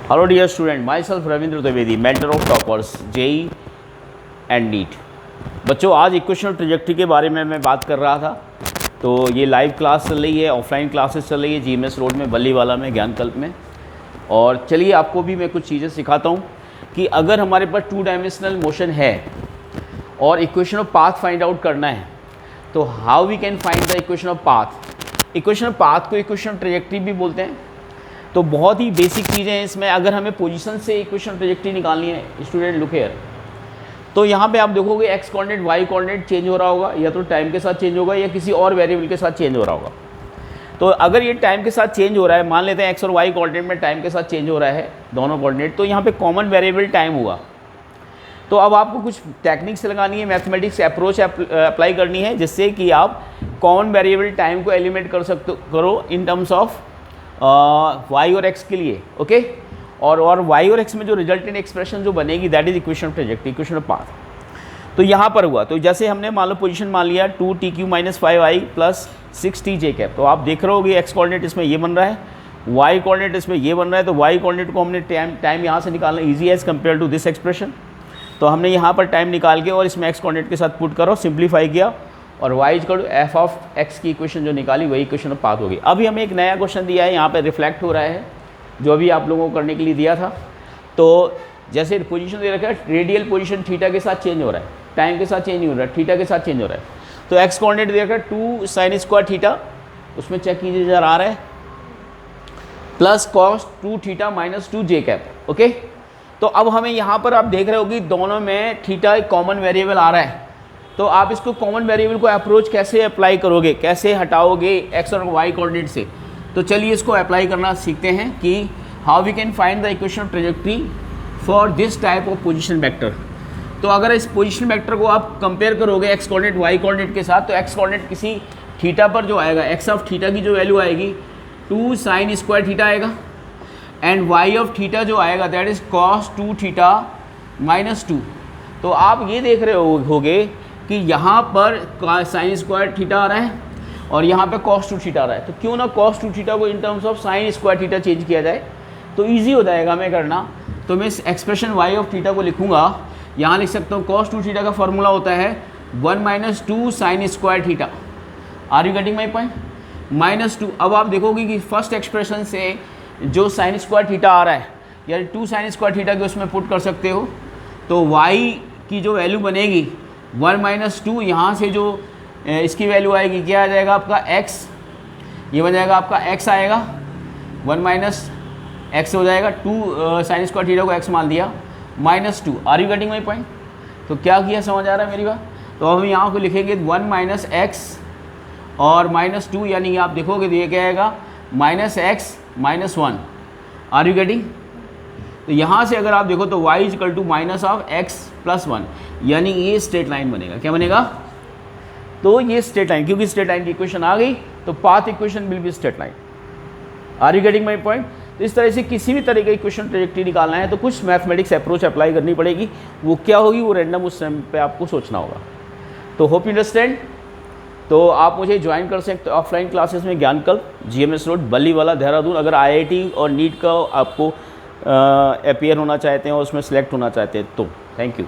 Hello dear student, myself Ravindra Dwivedi, mentor of toppers JEE and NEET. बच्चों, आज equational trajectory के बारे में मैं बात कर रहा था। तो ये लाइव क्लास चल रही है, ऑफलाइन क्लासेस चल रही है जीएमएस रोड में, बल्लीवाला में, ज्ञानकल्प में। और चलिए आपको भी मैं कुछ चीज़ें सिखाता हूँ कि अगर हमारे पास 2 डायमेंशनल मोशन है और equation of path find out करना है तो how we can find the equation of path. Equation of path को इक्वेशन ऑफ ट्रैजेक्टरी भी बोलते हैं। तो बहुत ही बेसिक चीज़ें हैं इसमें। अगर हमें पोजीशन से इक्वेशन ट्रैजेक्टरी निकालनी है, स्टूडेंट लुक हियर, तो यहाँ पे आप देखोगे x coordinate y coordinate change हो रहा होगा, या तो टाइम के साथ चेंज होगा या किसी और वेरिएबल के साथ चेंज हो रहा होगा। तो अगर ये टाइम के साथ चेंज हो रहा है, मान लेते हैं एक्स और वाई कोऑर्डिनेट में टाइम के साथ चेंज हो रहा है दोनों कोऑर्डिनेट, तो यहाँ पे कॉमन वेरिएबल टाइम हुआ। तो अब आपको कुछ टेक्निक्स लगानी है, मैथमेटिक्स अप्रोच अप्लाई करनी है, जिससे कि आप कॉमन वेरिएबल टाइम को एलिमिनेट करो इन टर्म्स ऑफ वाई और एक्स के लिए। ओके, और वाई और एक्स में जो रिजल्टेंट एक्सप्रेशन जो बनेगी that is equation of trajectory, equation of path. तो यहाँ पर हुआ, तो जैसे हमने मान लो पोजीशन मान लिया 2t³ - 5i + 6tj कैप। तो आप देख रहे होगे एक्स कोऑर्डिनेट इसमें ये बन रहा है, वाई कोऑर्डिनेट इसमें ये बन रहा है। तो वाई कोऑर्डिनेट को हमने टाइम यहाँ से निकालना easy as compare to this expression. तो हमने यहाँ पर टाइम निकाल के और इसमें एक्स कोऑर्डिनेट के साथ पुट करो, सिंप्लीफाई किया, और y = f(x) की इक्वेशन जो निकाली वही इक्वेशन ऑफ पाथ होगी। अभी हमें एक नया क्वेश्चन दिया है, यहाँ पे रिफ्लेक्ट हो रहा है जो अभी आप लोगों को करने के लिए दिया था। तो जैसे पोजीशन दे रखा है, रेडियल पोजीशन थीटा के साथ चेंज हो रहा है, टाइम के साथ चेंज नहीं हो रहा है, थीटा के साथ चेंज हो रहा है। तो एक्स कोऑर्डिनेट दे रखा है 2 sin² थीटा, उसमें चेक कीजिए जरा आ रहा है, plus cos 2θ - 2j cap. Okay, तो अब हमें यहाँ पर आप देख रहे हो कि दोनों में थीटा एक कॉमन वेरिएबल आ रहा है। तो आप इसको कॉमन वेरिएबल को अप्रोच कैसे अप्लाई करोगे, कैसे हटाओगे एक्स और वाई कोऑर्डिनेट से। तो चलिए इसको अप्लाई करना सीखते हैं कि how we can find the equation of trajectory for this type of position vector. तो अगर इस पोजीशन वेक्टर को आप कंपेयर करोगे एक्स कोऑर्डिनेट वाई कोऑर्डिनेट के साथ, तो एक्स कोऑर्डिनेट किसी थीटा पर जो आएगा, एक्स ऑफ थीटा की जो वैल्यू आएगी 2 sin² थीटा आएगा, एंड वाई ऑफ थीटा जो आएगा दैट इज cos 2θ - 2। तो आप ये देख रहे होगे कि यहाँ पर sin² थीटा आ रहा है और यहाँ पे cos 2θ आ रहा है। तो क्यों ना cos 2θ को in terms of sin² theta change किया जाए, तो ईजी हो जाएगा हमें करना। तो मैं इस एक्सप्रेशन y ऑफ थीटा को लिखूँगा, यहाँ लिख सकता हूँ cos 2θ का फॉर्मूला होता है 1 - 2 sin² theta. Are you getting my point? -2। अब आप देखोगे कि फर्स्ट एक्सप्रेशन से जो sin² थीटा आ रहा है, या 2 sin² थीटा के उसमें पुट कर सकते हो। तो y की जो वैल्यू बनेगी 1 - 2, यहाँ से जो इसकी वैल्यू आएगी क्या आ जाएगा आपका x, ये बन जाएगा आपका x आएगा, 1 - x हो जाएगा, 2 sin² थीटा को x मान दिया, -2। Are you getting my point? तो क्या किया, समझ आ रहा है मेरी बात? तो हम यहाँ को लिखेंगे 1 - x और -2, यानी आप देखोगे तो ये क्या आएगा -x - 1। Are you getting? तो यहाँ से अगर आप देखो तो y = -x + 1, यानी ये स्ट्रेट लाइन बनेगा। क्या बनेगा? तो ये स्ट्रेट लाइन, क्योंकि स्ट्रेट लाइन की इक्वेशन आ गई तो path equation will be straight line. Are you getting my point? तो इस तरह से किसी भी तरह का इक्वेशन ट्रैजेक्टरी निकालना है तो कुछ मैथमेटिक्स अप्रोच अप्लाई करनी पड़ेगी। वो क्या होगी, वो रैंडम उस टाइम पे आपको सोचना होगा। तो होप यू अंडरस्टैंड। तो आप मुझे ज्वाइन कर सकते हो ऑफलाइन क्लासेस में, ज्ञानकल्प, जीएमएस रोड, बल्लीवाला, देहरादून। अगर आईआईटी और नीट का आपको अपियर होना चाहते हैं और उसमें सेलेक्ट होना चाहते हैं तो थैंक यू।